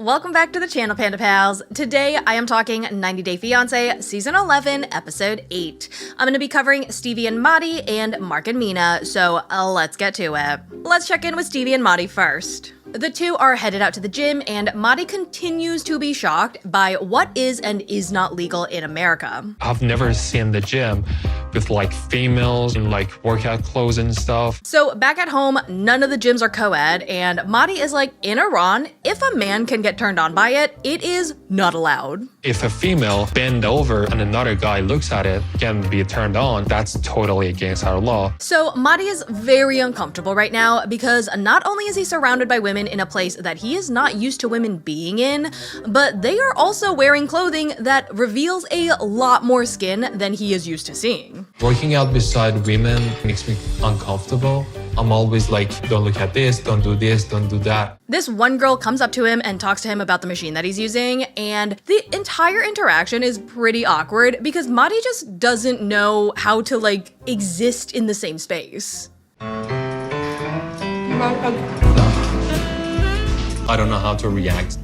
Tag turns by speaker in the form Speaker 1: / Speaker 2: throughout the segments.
Speaker 1: welcome back to the channel, Panda Pals. Today, I am talking 90 Day Fiancé, Season 11, Episode 8. I'm going to be covering Stevi and Mahdi and Mark and Mina, so let's get to it. Let's check in with Stevi and Mahdi first. The two are headed out to the gym, and Mahdi continues to be shocked by what is and is not legal in America.
Speaker 2: I've never seen the gym with like females in like workout clothes and stuff.
Speaker 1: So back at home, none of the gyms are co-ed, and Mahdi is like, in Iran, if a man can get turned on by it, it is not allowed.
Speaker 2: If a female bend over and another guy looks at it, can be turned on, that's totally against our law.
Speaker 1: So Mahdi is very uncomfortable right now because not only is he surrounded by women in a place that he is not used to women being in, but they are also wearing clothing that reveals a lot more skin than he is used to seeing.
Speaker 2: Working out beside women makes me uncomfortable. I'm always like, don't look at this, don't do this, don't do that.
Speaker 1: This one girl comes up to him and talks to him about the machine that he's using, and the entire interaction is pretty awkward because Mahdi just doesn't know how to like exist in the same space.
Speaker 2: I don't know how to react.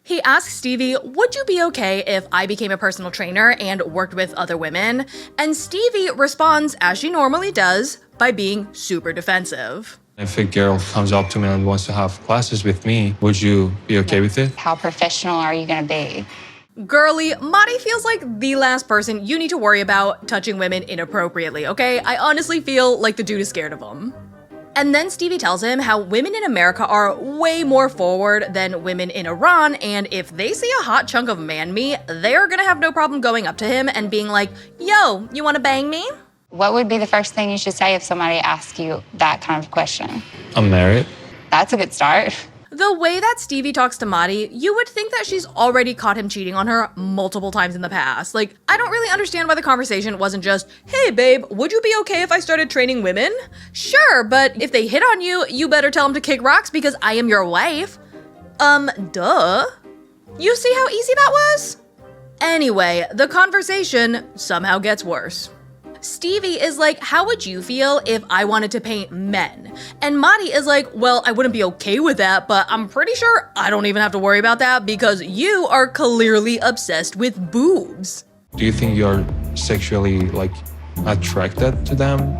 Speaker 1: He asks Stevi, would you be okay if I became a personal trainer and worked with other women? And Stevi responds, as she normally does, by being super defensive.
Speaker 2: If a girl comes up to me and wants to have classes with me, would you be okay with it?
Speaker 3: How professional are you gonna be?
Speaker 1: Girly, Mahdi feels like the last person you need to worry about touching women inappropriately, okay? I honestly feel like the dude is scared of him. And then Stevi tells him how women in America are way more forward than women in Iran, and if they see a hot chunk of man meat, they're gonna have no problem going up to him and being like, yo, you wanna bang me?
Speaker 3: What would be the first thing you should say if somebody asks you that kind of question?
Speaker 2: I'm married.
Speaker 3: That's a good start.
Speaker 1: The way that Stevi talks to Mahdi, you would think that she's already caught him cheating on her multiple times in the past. Like, I don't really understand why the conversation wasn't just, hey babe, would you be okay if I started training women? Sure, but if they hit on you, you better tell them to kick rocks because I am your wife. Duh. You see how easy that was? Anyway, the conversation somehow gets worse. Stevi is like, how would you feel if I wanted to paint men? And Mahdi is like, well, I wouldn't be okay with that, but I'm pretty sure I don't even have to worry about that because you are clearly obsessed with boobs.
Speaker 2: Do you think you're sexually like attracted to them?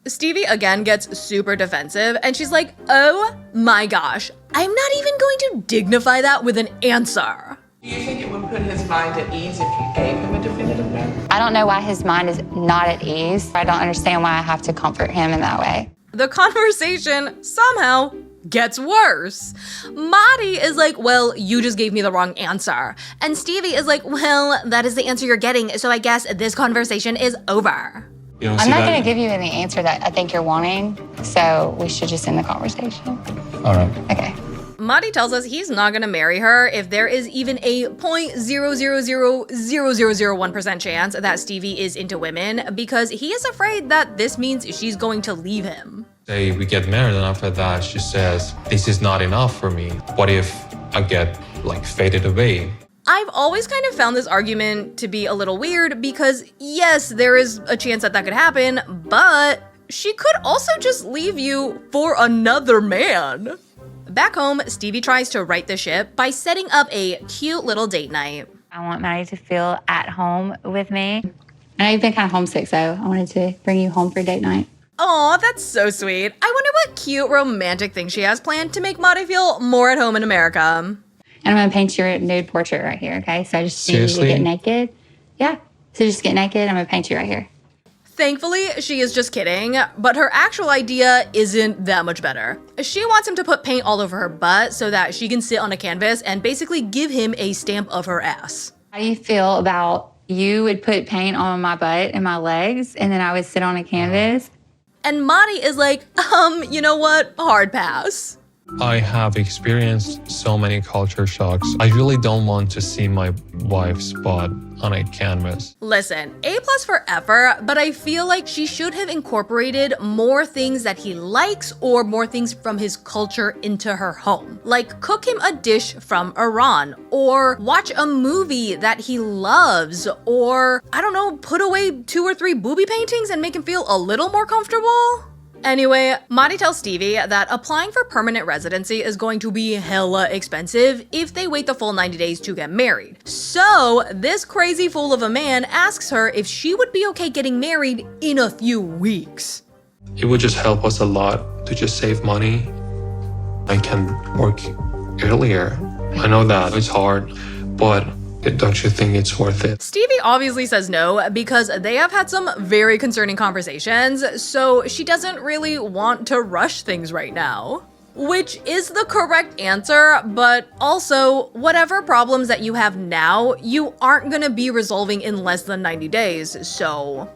Speaker 1: Stevi again gets super defensive and she's like, oh my gosh, I'm not even going to dignify that with an answer.
Speaker 4: Do you think it would put his mind at ease if you gave him a definitive no?
Speaker 3: I don't know why his mind is not at ease. I don't understand why I have to comfort him in that way.
Speaker 1: The conversation somehow gets worse. Mahdi is like, well, you just gave me the wrong answer. And Stevi is like, well, that is the answer you're getting, so I guess this conversation is over.
Speaker 2: You don't
Speaker 3: I'm
Speaker 2: see
Speaker 3: not
Speaker 2: that?
Speaker 3: gonna give you any answer that I think you're wanting, so we should just end the conversation.
Speaker 2: All right.
Speaker 3: Okay.
Speaker 1: Mahdi tells us he's not gonna marry her if there is even a 0.0000001% chance that Stevi is into women because he is afraid that this means she's going to leave him.
Speaker 2: Say we get married and after that she says, this is not enough for me. What if I get like faded away?
Speaker 1: I've always kind of found this argument to be a little weird because yes, there is a chance that that could happen, but she could also just leave you for another man. Back home, Stevi tries to right the ship by setting up a cute little date night.
Speaker 3: I want Maddie to feel at home with me. I know you've been kind of homesick, so I wanted to bring you home for date night.
Speaker 1: Aw, that's so sweet. I wonder what cute romantic thing she has planned to make Mahdi feel more at home in America.
Speaker 3: And I'm gonna paint your nude portrait right here, okay? So I just need you to
Speaker 2: Seriously?
Speaker 3: get naked. Yeah, so just get naked, I'm gonna paint you right here.
Speaker 1: Thankfully, she is just kidding, but her actual idea isn't that much better. She wants him to put paint all over her butt so that she can sit on a canvas and basically give him a stamp of her ass.
Speaker 3: How do you feel about you would put paint on my butt and my legs, and then I would sit on a canvas?
Speaker 1: And Mahdi is like, you know what? Hard pass.
Speaker 2: I have experienced so many culture shocks. I really don't want to see my wife's butt on a canvas.
Speaker 1: Listen, A+ for effort, but I feel like she should have incorporated more things that he likes or more things from his culture into her home. Like cook him a dish from Iran, or watch a movie that he loves, or I don't know, put away 2 or 3 booby paintings and make him feel a little more comfortable. Anyway, Mahdi tells Stevi that applying for permanent residency is going to be hella expensive if they wait the full 90 days to get married. So, this crazy fool of a man asks her if she would be okay getting married in a few weeks.
Speaker 2: It would just help us a lot to just save money. I can work earlier. I know that it's hard, but don't you think it's worth it?
Speaker 1: Stevi obviously says no because they have had some very concerning conversations, so she doesn't really want to rush things right now. Which is the correct answer, but also, whatever problems that you have now, you aren't gonna be resolving in less than 90 days, so...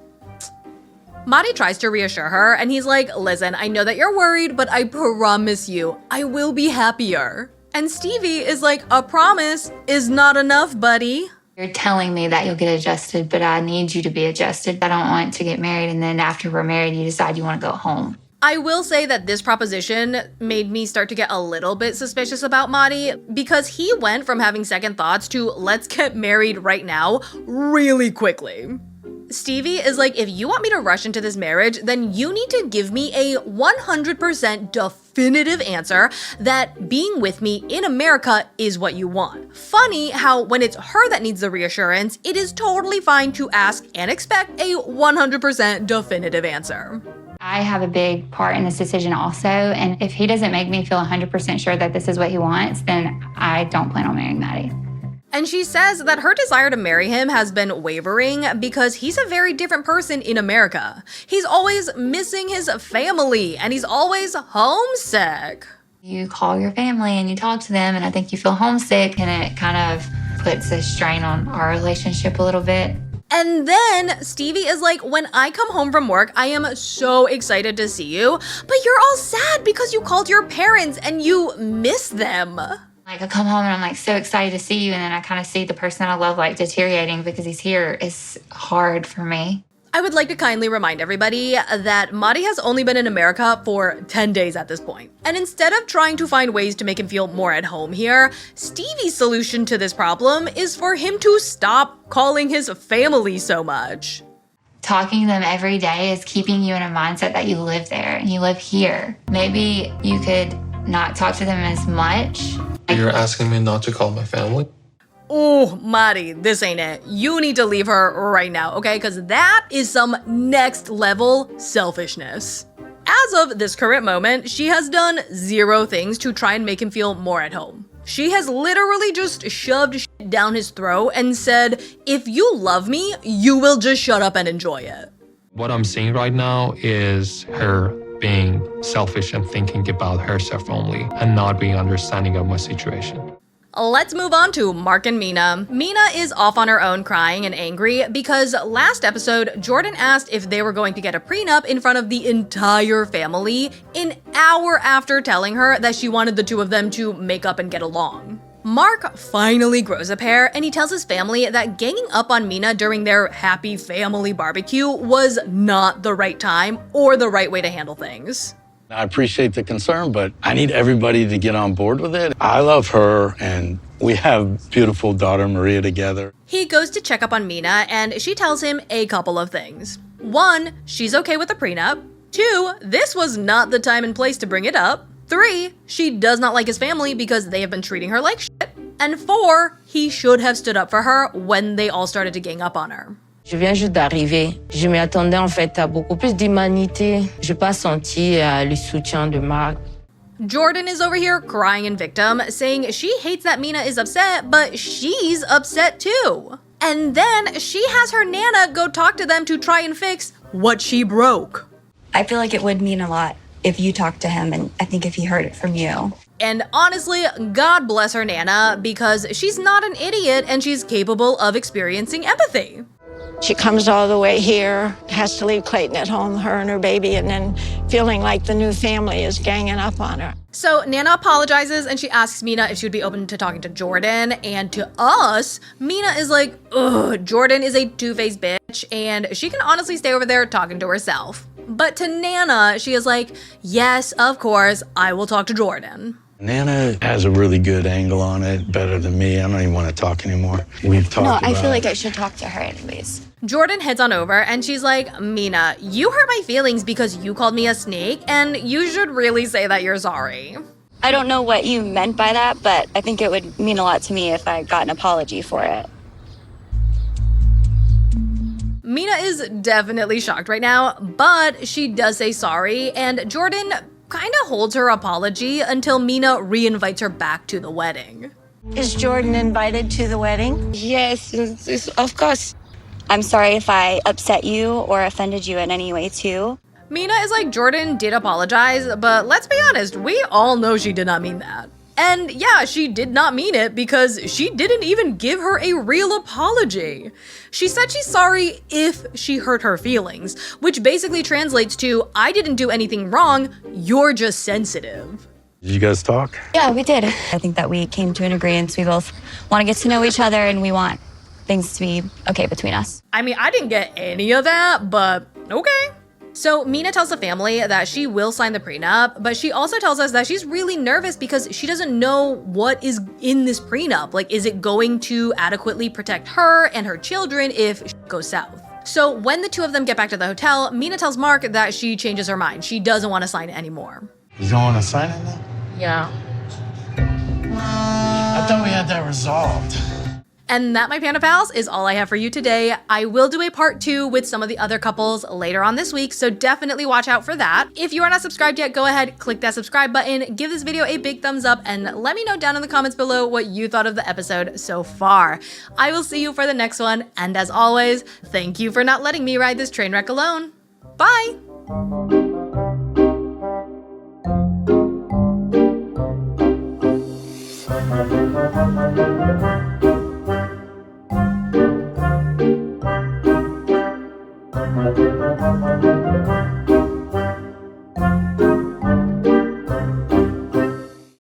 Speaker 1: Mahdi tries to reassure her, and he's like, listen, I know that you're worried, but I promise you, I will be happier. And Stevi is like, a promise is not enough, buddy.
Speaker 3: You're telling me that you'll get adjusted, but I need you to be adjusted. I don't want to get married, and then after we're married, you decide you want to go home.
Speaker 1: I will say that this proposition made me start to get a little bit suspicious about Mahdi because he went from having second thoughts to let's get married right now really quickly. Stevi is like, if you want me to rush into this marriage, then you need to give me a 100% definitive answer that being with me in America is what you want. Funny how when it's her that needs the reassurance, it is totally fine to ask and expect a 100% definitive answer.
Speaker 3: I have a big part in this decision also, and if he doesn't make me feel 100% sure that this is what he wants, then I don't plan on marrying Mahdi.
Speaker 1: And she says that her desire to marry him has been wavering because he's a very different person in America. He's always missing his family and he's always homesick.
Speaker 3: You call your family and you talk to them, and I think you feel homesick, and it kind of puts a strain on our relationship a little bit.
Speaker 1: And then Stevi is like, when I come home from work, I am so excited to see you, but you're all sad because you called your parents and you miss them.
Speaker 3: Like, I come home and I'm like so excited to see you, and then I kind of see the person I love like deteriorating because he's here. It's hard for me.
Speaker 1: I would like to kindly remind everybody that Mahdi has only been in America for 10 days at this point. And instead of trying to find ways to make him feel more at home here, Stevi's solution to this problem is for him to stop calling his family so much.
Speaker 3: Talking to them every day is keeping you in a mindset that you live there and you live here. Maybe you could not talk to them as much.
Speaker 2: You're asking me not to call my family?
Speaker 1: Oh, Mahdi, this ain't it. You need to leave her right now, okay? Because that is some next level selfishness. As of this current moment, she has done 0 things to try and make him feel more at home. She has literally just shoved shit down his throat and said, if you love me, you will just shut up and enjoy it.
Speaker 2: What I'm seeing right now is her being selfish and thinking about herself only and not being understanding of my situation.
Speaker 1: Let's move on to Mark and Mina. Mina is off on her own crying and angry because last episode, Jordan asked if they were going to get a prenup in front of the entire family an hour after telling her that she wanted the two of them to make up and get along. Mark finally grows a pair and he tells his family that ganging up on Mina during their happy family barbecue was not the right time or the right way to handle things.
Speaker 5: I appreciate the concern, but I need everybody to get on board with it. I love her, and we have beautiful daughter Maria together.
Speaker 1: He goes to check up on Mina, and she tells him a couple of things. 1, she's okay with the prenup. 2, this was not the time and place to bring it up. 3, she does not like his family because they have been treating her like shit. And 4, he should have stood up for her when they all started to gang up on her.
Speaker 6: Je viens juste d'arriver. Je m'y attendais en fait à beaucoup plus d'humanité. Je n'ai pas senti le soutien de Marc.
Speaker 1: Jordan is over here crying in victim, saying she hates that Mina is upset, but she's upset too. And then she has her Nana go talk to them to try and fix what she broke.
Speaker 7: I feel like it would mean a lot if you talked to him, and I think if he heard it from you.
Speaker 1: And honestly, God bless her Nana, because she's not an idiot and she's capable of experiencing empathy.
Speaker 8: She comes all the way here, has to leave Clayton at home, her and her baby, and then feeling like the new family is ganging up on her.
Speaker 1: So Nana apologizes and she asks Mina if she would be open to talking to Jordan. And to us, Mina is like, ugh, Jordan is a two-faced bitch and she can honestly stay over there talking to herself. But to Nana, she is like, yes, of course, I will talk to Jordan.
Speaker 5: Nana has a really good angle on it, better than me. I don't even want to talk anymore. We've talked about
Speaker 7: I feel
Speaker 5: it.
Speaker 7: like I should talk to her anyways.
Speaker 1: Jordan heads on over and she's like, Mina, you hurt my feelings because you called me a snake, and you should really say that you're sorry.
Speaker 7: I don't know what you meant by that, but I think it would mean a lot to me if I got an apology for it.
Speaker 1: Mina is definitely shocked right now, but she does say sorry, and Jordan kind of holds her apology until Mina re-invites her back to the wedding.
Speaker 8: Is Jordan invited to the wedding?
Speaker 7: Yes, of course. I'm sorry if I upset you or offended you in any way, too.
Speaker 1: Mina is like, Jordan did apologize, but let's be honest, we all know she did not mean that. And yeah, she did not mean it because she didn't even give her a real apology. She said she's sorry if she hurt her feelings, which basically translates to, I didn't do anything wrong, you're just sensitive.
Speaker 5: Did you guys talk?
Speaker 7: Yeah, we did. I think that we came to an agreement. We both want to get to know each other and we want things to be okay between us.
Speaker 1: I mean, I didn't get any of that, but okay. So Mina tells the family that she will sign the prenup, but she also tells us that she's really nervous because she doesn't know what is in this prenup. Like, is it going to adequately protect her and her children if it goes south? So when the two of them get back to the hotel, Mina tells Mark that she changes her mind. She doesn't want to sign it anymore.
Speaker 5: You don't want to sign it now?
Speaker 6: Yeah.
Speaker 5: I thought we had that resolved.
Speaker 1: And that, my Panda Pals, is all I have for you today. I will do a part 2 with some of the other couples later on this week, so definitely watch out for that. If you are not subscribed yet, go ahead, click that subscribe button, give this video a big thumbs up, and let me know down in the comments below what you thought of the episode so far. I will see you for the next one, and as always, thank you for not letting me ride this train wreck alone. Bye!